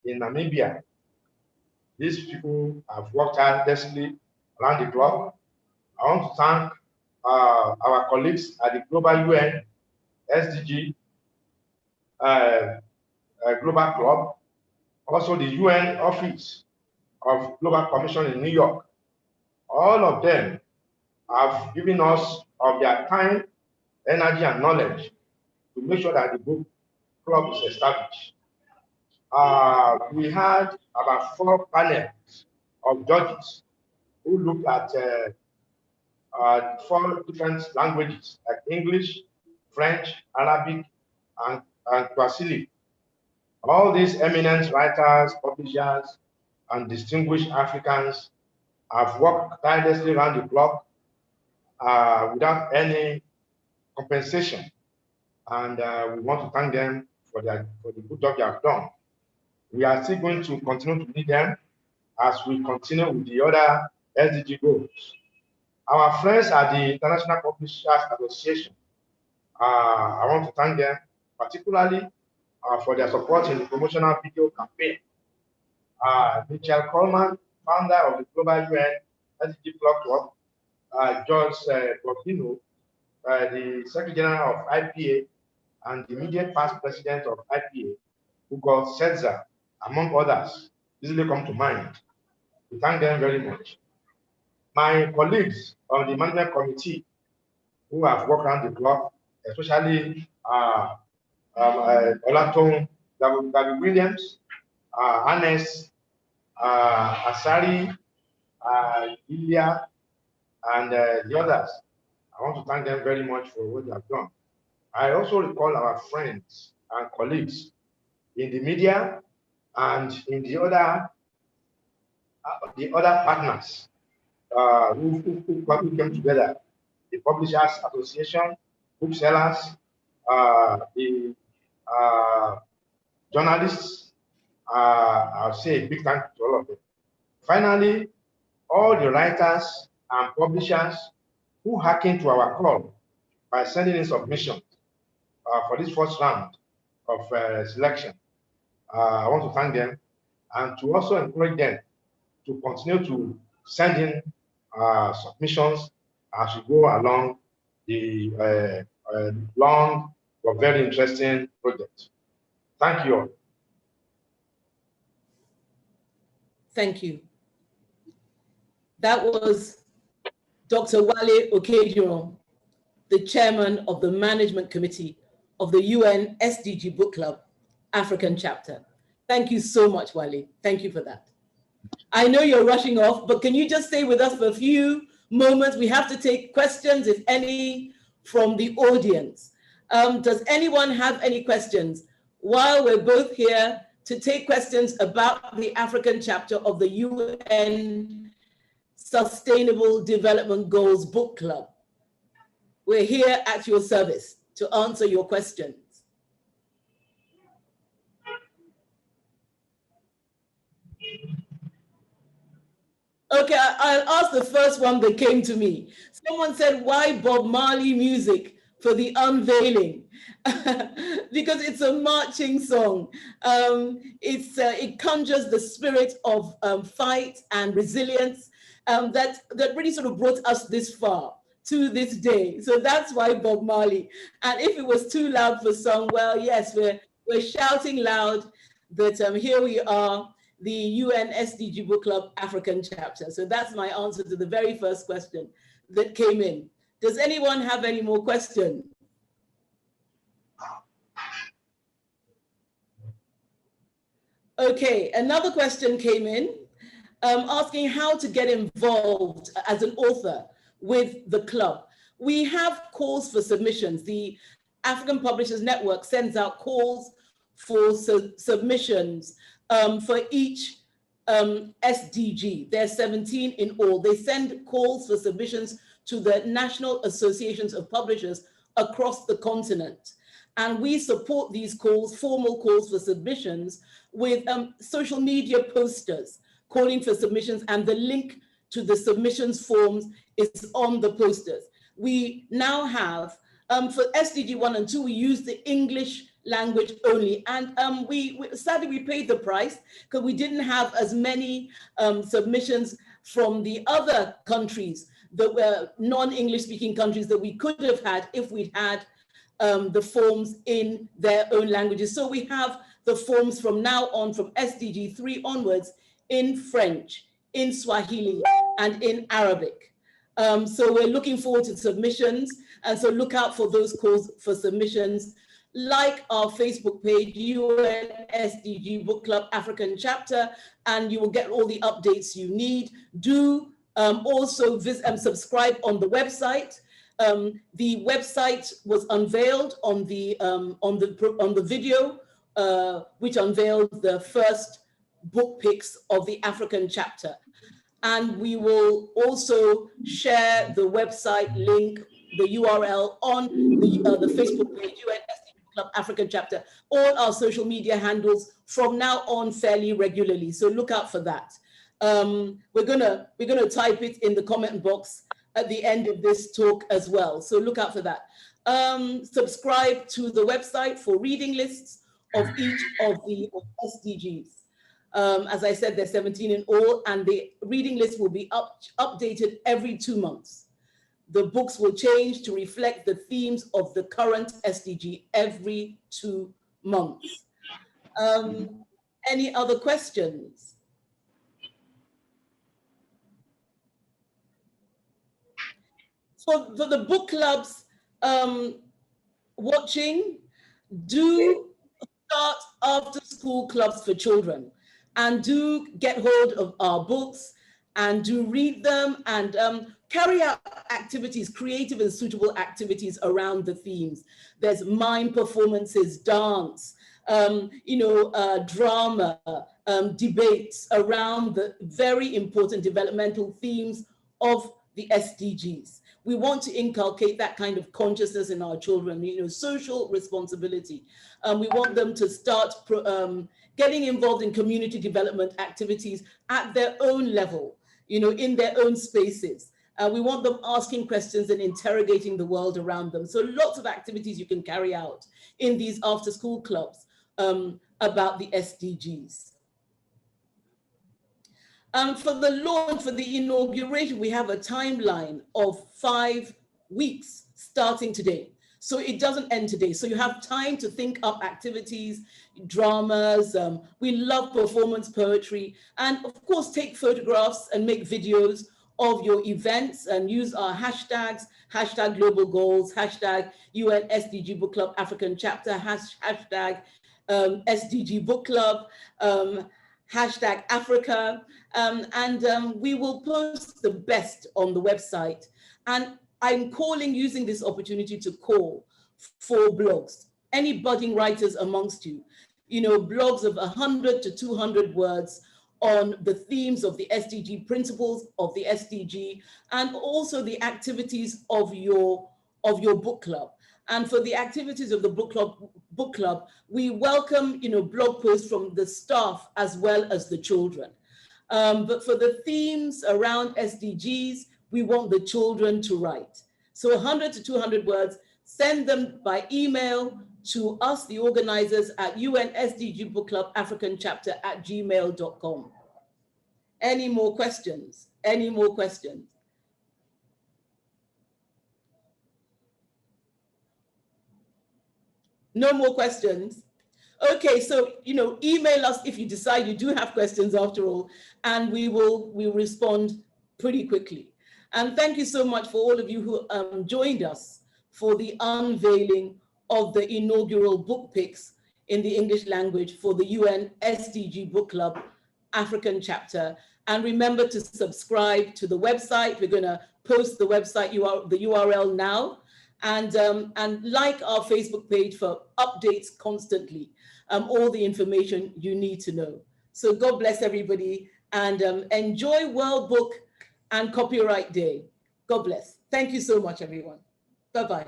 in Namibia. These people have worked tirelessly around the clock. I want to thank our colleagues at the Global UN SDG Global Club, also the UN Office of Global Commission in New York. All of them have given us of their time, energy, and knowledge to make sure that the book club is established. We had about 4 panels of judges who looked at 4 different languages like English, French, Arabic, and Swahili. All these eminent writers, publishers, and distinguished Africans have worked tirelessly around the clock without any compensation. And we want to thank them for the good job they have done. We are still going to continue to need them as we continue with the other SDG goals. Our friends at the International Publishers Association, I want to thank them particularly for their support in the promotional video campaign. Michelle Coleman, founder of the Global UN SDG Club, George Bocchino, the Secretary General of IPA, and the immediate past president of IPA, Hugo Setzer, among others, easily come to mind. We thank them very much. My colleagues on the management committee who have worked around the clock, especially Olaton Gabi-Williams, Hannes, Asari, Ilya, and the others. I want to thank them very much for what they have done. I also recall our friends and colleagues in the media and in the other partners who came together, the Publishers Association, booksellers, the journalists. I'll say a big thank you to all of them. Finally, all the writers and publishers who hearkened to our call by sending in submissions for this first round of selection. I want to thank them and to also encourage them to continue to send in submissions as we go along the long but very interesting project. Thank you all. Thank you. That was Dr. Wale Okedioron, the chairman of the management committee of the UN SDG Book Club African chapter. Thank you so much, Wale. Thank you for that. I know you're rushing off, but can you just stay with us for a few moments? We have to take questions, if any, from the audience. Does anyone have any questions? While we're both here to take questions about the African chapter of the UN Sustainable Development Goals Book Club. We're here at your service to answer your questions. Okay, I'll ask the first one that came to me. Someone said, why Bob Marley music for the unveiling? Because it's a marching song. It conjures the spirit of fight and resilience that really sort of brought us this far to this day. So that's why Bob Marley. And if it was too loud for some, well, yes, we're shouting loud that here we are, the UN SDG Book Club African chapter. So that's my answer to the very first question that came in. Does anyone have any more questions? Okay, another question came in asking how to get involved as an author with the club. We have calls for submissions. The African Publishers Network sends out calls for submissions for each SDG. There's 17 in all. They send calls for submissions to the National Associations of Publishers across the continent. And we support these calls, formal calls for submissions, with social media posters calling for submissions, and the link to the submissions forms is on the posters. We now have, for SDG 1 and 2, we use the English language only. And sadly, we paid the price because we didn't have as many submissions from the other countries that were non-English speaking countries that we could have had if we'd had the forms in their own languages. So we have the forms from now on, from SDG 3 onwards, in French, in Swahili, and in Arabic. So we're looking forward to submissions. And so look out for those calls for submissions. Like our Facebook page, UN SDG Book Club African Chapter, and you will get all the updates you need. Do also subscribe on the website. The website was unveiled on the video, which unveiled the first book picks of the African chapter. And we will also share the website link, the URL on the Facebook page, UN SDG Club African Chapter, all our social media handles from now on fairly regularly. So look out for that. We're gonna type it in the comment box at the end of this talk as well. So look out for that. Subscribe to the website for reading lists of each of the SDGs. As I said, there's 17 in all, and the reading list will be updated every 2 months. The books will change to reflect the themes of the current SDG every 2 months. Any other questions? For the book clubs watching, do start after school clubs for children, and do get hold of our books and do read them, and carry out activities, creative and suitable activities around the themes. There's mime performances, dance, drama, debates around the very important developmental themes of the SDGs. We want to inculcate that kind of consciousness in our children, social responsibility. We want them to start getting involved in community development activities at their own level, in their own spaces. We want them asking questions and interrogating the world around them. So lots of activities you can carry out in these after-school clubs about the SDGs. For the launch, for the inauguration, we have a timeline of 5 weeks starting today. So it doesn't end today. So you have time to think up activities, dramas. We love performance poetry, and of course, take photographs and make videos of your events, and use our hashtags, hashtag global goals, hashtag UN SDG Book Club African Chapter, hashtag SDG Book Club, hashtag Africa, and we will post the best on the website. And I'm using this opportunity to call for blogs. Any budding writers amongst you, blogs of 100 to 200 words on the themes of the SDG, principles of the SDG, and also the activities of your book club. And for the activities of the book club, we welcome, blog posts from the staff as well as the children. But for the themes around SDGs, we want the children to write. So 100 to 200 words, send them by email to us, the organizers, at UN SDG Book Club African Chapter @gmail.com. Any more questions? Any more questions? No more questions? Okay, so, email us if you decide you do have questions after all, and we'll respond pretty quickly. And thank you so much for all of you who joined us for the unveiling of the inaugural book picks in the English language for the UN SDG Book Club African Chapter. And remember to subscribe to the website. We're going to post the website the URL now, and like our Facebook page for updates constantly, all the information you need to know. So God bless everybody, and enjoy World Book and Copyright Day. God bless. Thank you so much, everyone. Bye-bye.